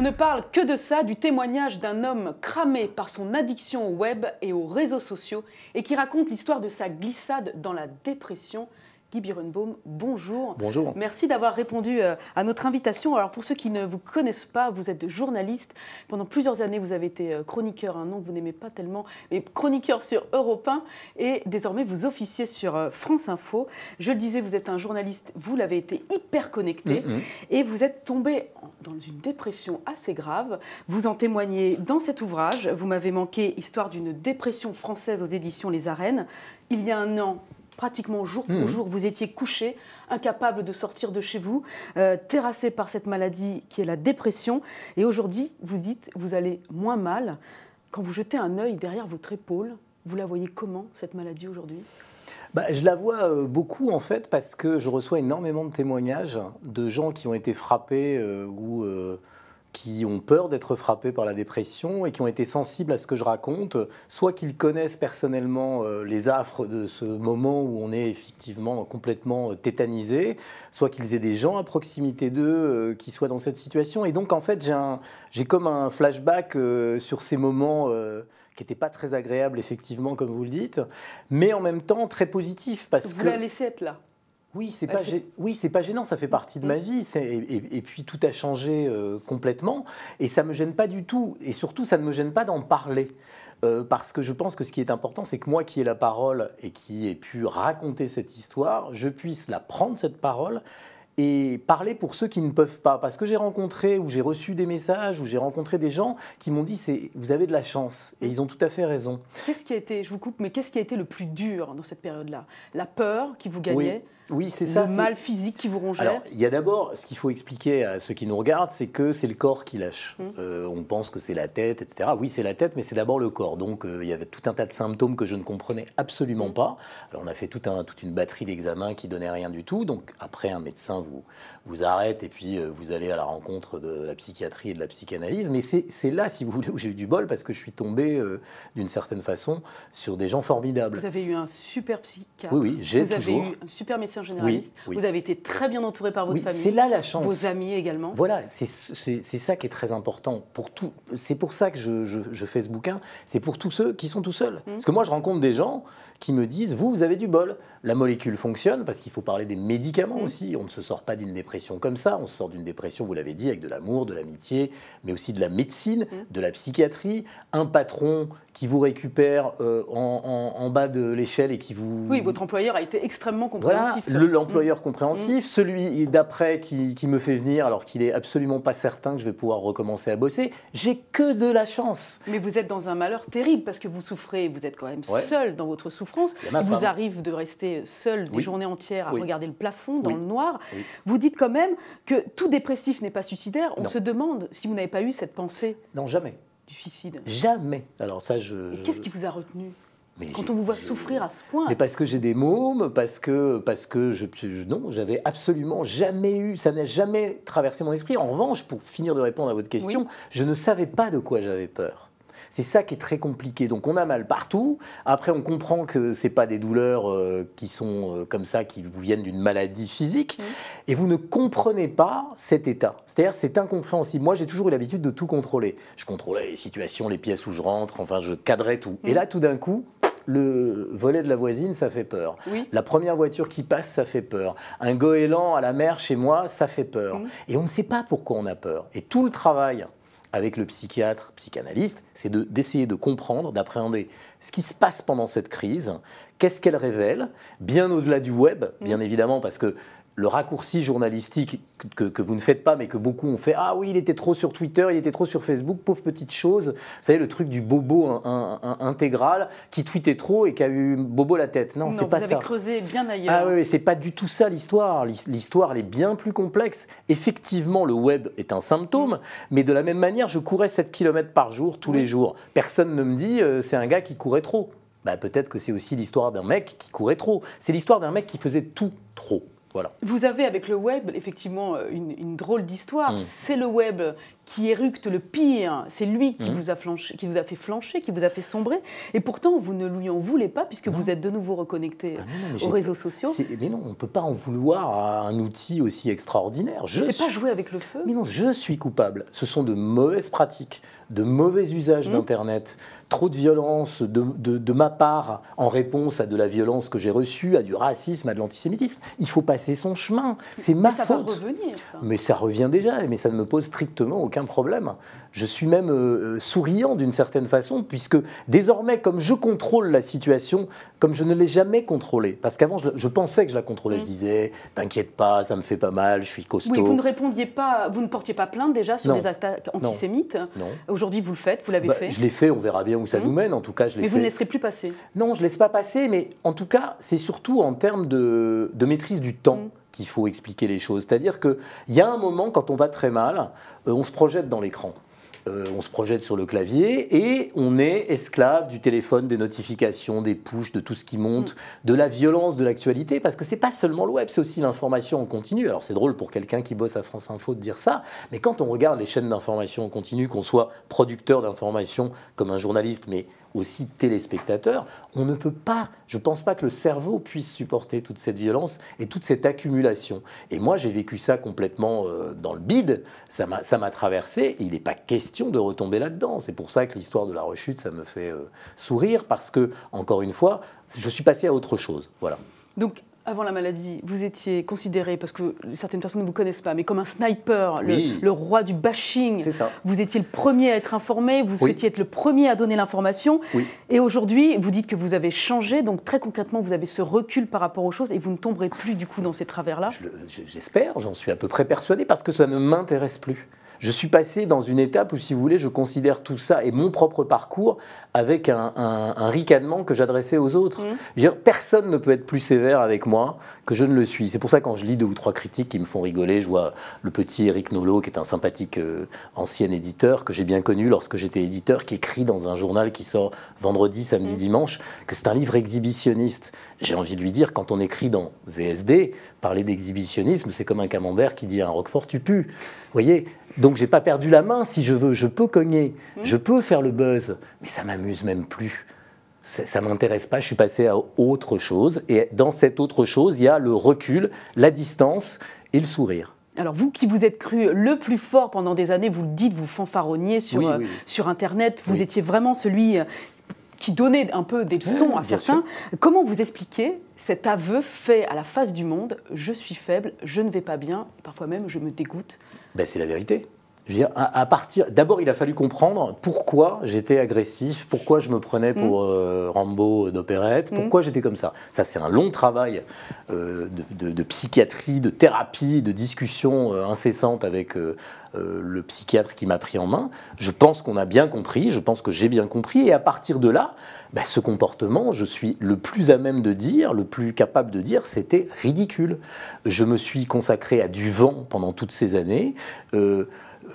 On ne parle que de ça, du témoignage d'un homme cramé par son addiction au web et aux réseaux sociaux et qui raconte l'histoire de sa glissade dans la dépression. Guy Birenbaum, bonjour. Bonjour. Merci d'avoir répondu à notre invitation. Alors pour ceux qui ne vous connaissent pas, vous êtes journaliste. Pendant plusieurs années, vous avez été chroniqueur, un nom que vous n'aimez pas tellement, mais chroniqueur sur Europe 1 et désormais vous officiez sur France Info. Je le disais, vous êtes un journaliste, vous l'avez été hyper connecté et vous êtes tombé dans une dépression assez grave. Vous en témoignez dans cet ouvrage. Vous m'avez manqué, histoire d'une dépression française aux éditions Les Arènes. Il y a un an, pratiquement jour pour jour, vous étiez couché, incapable de sortir de chez vous, terrassé par cette maladie qui est la dépression. Et aujourd'hui, vous dites, vous allez moins mal. Quand vous jetez un œil derrière votre épaule, vous la voyez comment, cette maladie aujourd'hui ? Je la vois beaucoup en fait parce que je reçois énormément de témoignages de gens qui ont été frappés ou qui ont peur d'être frappés par la dépression et qui ont été sensibles à ce que je raconte, soit qu'ils connaissent personnellement les affres de ce moment où on est effectivement complètement tétanisé, soit qu'ils aient des gens à proximité d'eux qui soient dans cette situation. Et donc en fait j'ai comme un flashback sur ces moments qui n'étaient pas très agréables effectivement comme vous le dites, mais en même temps très positifs parce que... Vous la laissez être là. Oui, c'est pas gênant, ça fait partie de ma vie. Et puis tout a changé complètement. Et ça ne me gêne pas du tout. Et surtout, ça ne me gêne pas d'en parler. Parce que je pense que ce qui est important, c'est que moi qui ai la parole et qui ai pu raconter cette histoire, je puisse la prendre, cette parole, et parler pour ceux qui ne peuvent pas. Parce que j'ai rencontré, ou j'ai reçu des messages, ou j'ai rencontré des gens qui m'ont dit « vous avez de la chance ». Et ils ont tout à fait raison. Qu'est-ce qui a été, je vous coupe, mais qu'est-ce qui a été le plus dur dans cette période-là ? La peur qui vous gagnait ? Oui, c'est ça. Le mal physique qui vous rongeait. Alors, il y a d'abord, ce qu'il faut expliquer à ceux qui nous regardent, c'est que c'est le corps qui lâche. On pense que c'est la tête, etc. Oui, c'est la tête, mais c'est d'abord le corps. Donc, il y avait tout un tas de symptômes que je ne comprenais absolument pas. Alors, on a fait toute une batterie d'examens qui donnait rien du tout. Donc, après, un médecin vous arrête et puis vous allez à la rencontre de la psychiatrie et de la psychanalyse. Mais c'est là, si vous voulez, où j'ai eu du bol, parce que je suis tombé, d'une certaine façon, sur des gens formidables. Vous avez eu un super psychiatre. Oui, j'ai toujours. Vous avez eu un super médecin généraliste. Oui. Vous avez été très bien entouré par votre famille. C'est là la chance. Vos amis également. Voilà, c'est ça qui est très important. C'est pour ça que je fais ce bouquin. C'est pour tous ceux qui sont tout seuls. Parce que moi, je rencontre des gens qui me disent « vous avez du bol ». La molécule fonctionne, parce qu'il faut parler des médicaments aussi. On ne se sort pas d'une dépression comme ça. On se sort d'une dépression, vous l'avez dit, avec de l'amour, de l'amitié, mais aussi de la médecine, de la psychiatrie. Un patron qui vous récupère en bas de l'échelle et qui vous... Oui, votre employeur a été extrêmement compréhensif. Voilà, l'employeur compréhensif, celui d'après qui me fait venir alors qu'il n'est absolument pas certain que je vais pouvoir recommencer à bosser. J'ai que de la chance. Mais vous êtes dans un malheur terrible parce que vous souffrez, vous êtes quand même seul dans votre souffrance. Il vous arrive de rester seul des journées entières à regarder le plafond dans le noir. Vous dites quand même que tout dépressif n'est pas suicidaire. On se demande si vous n'avez pas eu cette pensée. Non, jamais. Du suicide. Jamais. Alors ça, Qu'est-ce qui vous a retenu quand on vous voit souffrir à ce point? Mais parce que j'ai des mômes, parce que non, j'avais absolument jamais eu, ça n'a jamais traversé mon esprit. En revanche, pour finir de répondre à votre question, je ne savais pas de quoi j'avais peur. C'est ça qui est très compliqué. Donc on a mal partout. Après, on comprend que ce n'est pas des douleurs qui sont comme ça, qui vous viennent d'une maladie physique. Et vous ne comprenez pas cet état. C'est-à-dire, c'est incompréhensible. Moi, j'ai toujours eu l'habitude de tout contrôler. Je contrôlais les situations, les pièces où je rentre, enfin, je cadrais tout. Et là, tout d'un coup, le volet de la voisine, ça fait peur. La première voiture qui passe, ça fait peur. Un goéland à la mer chez moi, ça fait peur. Et on ne sait pas pourquoi on a peur. Et tout le travail avec le psychiatre, psychanalyste, c'est d'essayer de comprendre, d'appréhender ce qui se passe pendant cette crise, qu'est-ce qu'elle révèle, bien au-delà du web, bien évidemment, parce que le raccourci journalistique que vous ne faites pas, mais que beaucoup ont fait, ah oui, il était trop sur Twitter, il était trop sur Facebook, pauvre petite chose. Vous savez, le truc du bobo intégral qui tweetait trop et qui a eu bobo la tête. Non, c'est pas ça. Vous avez creusé bien ailleurs. Ah oui, c'est pas du tout ça l'histoire. L'histoire, elle est bien plus complexe. Effectivement, le web est un symptôme, mais de la même manière, je courais 7 km par jour, tous les jours. Personne ne me dit, c'est un gars qui courait trop. Peut-être que c'est aussi l'histoire d'un mec qui courait trop. C'est l'histoire d'un mec qui faisait tout trop. Voilà. Vous avez avec le web effectivement une drôle d'histoire. C'est le web qui éructe le pire, c'est lui qui vous a flanché, qui vous a fait flancher, qui vous a fait sombrer. Et pourtant, vous ne lui en voulez pas, puisque vous êtes de nouveau reconnecté aux réseaux sociaux. Mais non, on ne peut pas en vouloir à un outil aussi extraordinaire. C'est pas jouer avec le feu. Mais non, je suis coupable. Ce sont de mauvaises pratiques, de mauvais usages d'Internet, trop de violence de ma part en réponse à de la violence que j'ai reçue, à du racisme, à de l'antisémitisme. Il faut passer son chemin. C'est ma faute. Ça va revenir. Ça. Mais ça revient déjà, mais ça ne me pose strictement aucun problème. Je suis même souriant d'une certaine façon, puisque désormais, comme je contrôle la situation, comme je ne l'ai jamais contrôlée, parce qu'avant, je pensais que je la contrôlais. Je disais, t'inquiète pas, ça me fait pas mal, je suis costaud. Oui, vous ne répondiez pas, vous ne portiez pas plainte déjà sur les attaques antisémites. Non. Aujourd'hui, vous le faites, vous l'avez fait. Je l'ai fait, on verra bien où ça nous mène. En tout cas, je l'ai fait. Mais vous ne laisserez plus passer. Non, je ne laisse pas passer, mais en tout cas, c'est surtout en termes de maîtrise du temps qu'il faut expliquer les choses. C'est-à-dire qu'il y a un moment, quand on va très mal, on se projette dans l'écran. On se projette sur le clavier et on est esclave du téléphone, des notifications, des pushs, de tout ce qui monte, de la violence de l'actualité, parce que c'est pas seulement le web, c'est aussi l'information en continu. Alors c'est drôle pour quelqu'un qui bosse à France Info de dire ça, mais quand on regarde les chaînes d'information en continu, qu'on soit producteur d'information comme un journaliste, mais aussi téléspectateurs, on ne peut pas, je ne pense pas que le cerveau puisse supporter toute cette violence et toute cette accumulation. Et moi, j'ai vécu ça complètement dans le bide, ça m'a traversé, et il n'est pas question de retomber là-dedans. C'est pour ça que l'histoire de la rechute, ça me fait sourire, parce que, encore une fois, je suis passé à autre chose. Voilà. Donc, avant la maladie, vous étiez considéré, parce que certaines personnes ne vous connaissent pas, mais comme un sniper, le roi du bashing. C'est ça. Vous étiez le premier à être informé, vous souhaitiez être le premier à donner l'information. Et aujourd'hui, vous dites que vous avez changé, donc très concrètement, vous avez ce recul par rapport aux choses et vous ne tomberez plus du coup dans ces travers-là. J'espère, j'en suis à peu près persuadé, parce que ça ne m'intéresse plus. Je suis passé dans une étape où, si vous voulez, je considère tout ça et mon propre parcours avec un ricanement que j'adressais aux autres. Je veux dire, personne ne peut être plus sévère avec moi que je ne le suis. C'est pour ça, quand je lis 2 ou 3 critiques qui me font rigoler, je vois le petit Eric Nolot, qui est un sympathique ancien éditeur que j'ai bien connu lorsque j'étais éditeur, qui écrit dans un journal qui sort vendredi, samedi, dimanche, que c'est un livre exhibitionniste. J'ai envie de lui dire, quand on écrit dans VSD, parler d'exhibitionnisme, c'est comme un camembert qui dit à un Roquefort, tu pues. Vous voyez ? Donc j'ai pas perdu la main, si je veux, je peux cogner, je peux faire le buzz, mais ça m'amuse même plus. Ça m'intéresse pas, je suis passé à autre chose, et dans cette autre chose, il y a le recul, la distance et le sourire. Alors vous qui vous êtes cru le plus fort pendant des années, vous le dites, vous fanfaronniez sur Internet, vous étiez vraiment celui qui donnait un peu des leçons à certains. Comment vous expliquez cet aveu fait à la face du monde, je suis faible, je ne vais pas bien, parfois même je me dégoûte? Ben, c'est la vérité. Je veux dire, d'abord, il a fallu comprendre pourquoi j'étais agressif, pourquoi je me prenais pour Rambo d'opérette, pourquoi j'étais comme ça. Ça, c'est un long travail de psychiatrie, de thérapie, de discussion incessante avec le psychiatre qui m'a pris en main. Je pense qu'on a bien compris, je pense que j'ai bien compris, et à partir de là, ben, ce comportement, je suis le plus à même de dire, le plus capable de dire, c'était ridicule. Je me suis consacré à du vent pendant toutes ces années.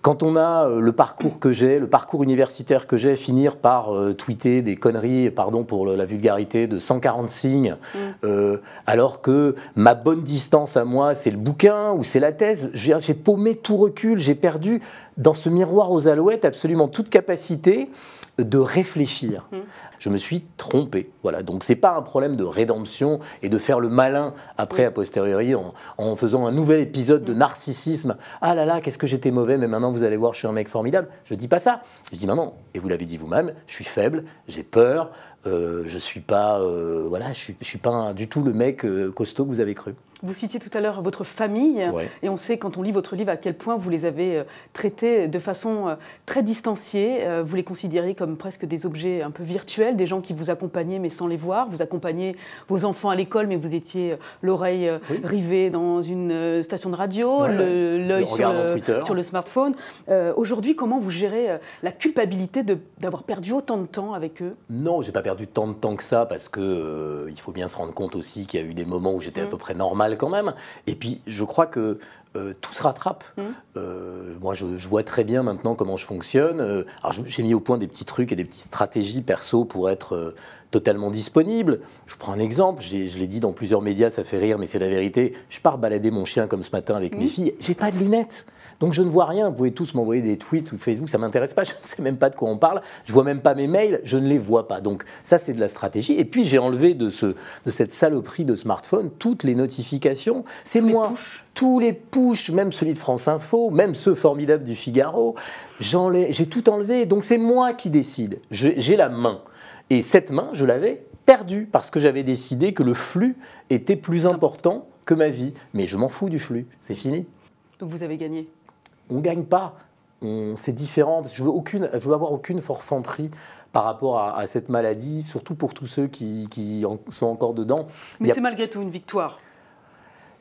Quand on a le parcours que j'ai, le parcours universitaire que j'ai, finir par tweeter des conneries, pardon pour la vulgarité, de 140 signes, alors que ma bonne distance à moi, c'est le bouquin ou c'est la thèse, j'ai paumé tout recul, j'ai perdu dans ce miroir aux alouettes absolument toute capacité de réfléchir. Je me suis trompé. Voilà. Donc c'est pas un problème de rédemption et de faire le malin après a posteriori en faisant un nouvel épisode de narcissisme. Ah là là, qu'est-ce que j'étais mauvais, mais maintenant vous allez voir, je suis un mec formidable. Je dis pas ça. Je dis non, et vous l'avez dit vous-même, je suis faible, j'ai peur, je suis pas, je suis pas du tout le mec costaud que vous avez cru. Vous citiez tout à l'heure votre famille, et on sait quand on lit votre livre à quel point vous les avez traités de façon très distanciée. Vous les considérez comme presque des objets un peu virtuels, des gens qui vous accompagnaient mais sans les voir. Vous accompagnez vos enfants à l'école, mais vous étiez l'oreille rivée dans une station de radio, l'œil sur le smartphone. Aujourd'hui, comment vous gérez la culpabilité d'avoir perdu autant de temps avec eux? Non, j'ai pas perdu tant de temps que ça, parce que il faut bien se rendre compte aussi qu'il y a eu des moments où j'étais à peu près normal quand même. Et puis, je crois que tout se rattrape. Moi, je vois très bien maintenant comment je fonctionne. Alors, j'ai mis au point des petits trucs et des petites stratégies perso pour être totalement disponible. Je prends un exemple, je l'ai dit dans plusieurs médias, ça fait rire, mais c'est la vérité. Je pars balader mon chien comme ce matin avec mes filles, j'ai pas de lunettes. Donc je ne vois rien. Vous pouvez tous m'envoyer des tweets ou Facebook, ça ne m'intéresse pas. Je ne sais même pas de quoi on parle. Je ne vois même pas mes mails, je ne les vois pas. Donc ça, c'est de la stratégie. Et puis j'ai enlevé de cette saloperie de smartphone toutes les notifications. C'est moi. Tous les push, même celui de France Info, même ceux formidables du Figaro, j'ai tout enlevé. Donc c'est moi qui décide. J'ai la main. Et cette main, je l'avais perdue parce que j'avais décidé que le flux était plus important que ma vie. Mais je m'en fous du flux, c'est fini. Donc vous avez gagné. On ne gagne pas. C'est différent. Je veux avoir aucune forfanterie par rapport à cette maladie, surtout pour tous ceux qui sont encore dedans. Mais c'est malgré tout une victoire.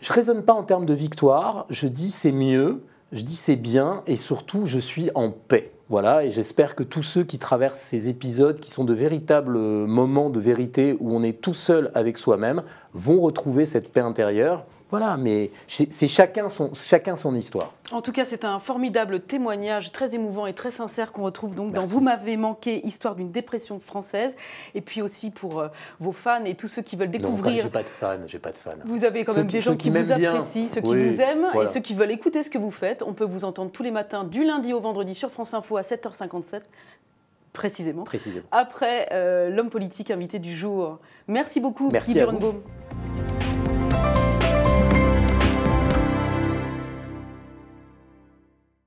Je ne raisonne pas en termes de victoire, je dis c'est mieux, je dis c'est bien et surtout je suis en paix. Voilà, et j'espère que tous ceux qui traversent ces épisodes, qui sont de véritables moments de vérité où on est tout seul avec soi-même, vont retrouver cette paix intérieure. Voilà, mais c'est chacun son histoire. En tout cas, c'est un formidable témoignage, très émouvant et très sincère qu'on retrouve donc dans Merci. Vous m'avez manqué, histoire d'une dépression française. Et puis aussi pour vos fans et tous ceux qui veulent découvrir. Non, j'ai pas de fans. Vous avez quand même des gens qui vous apprécient, ceux qui vous aiment et ceux qui veulent écouter ce que vous faites. On peut vous entendre tous les matins, du lundi au vendredi sur France Info à 7h57. Précisément. Après l'homme politique invité du jour. Merci beaucoup, Guy Birenbaum.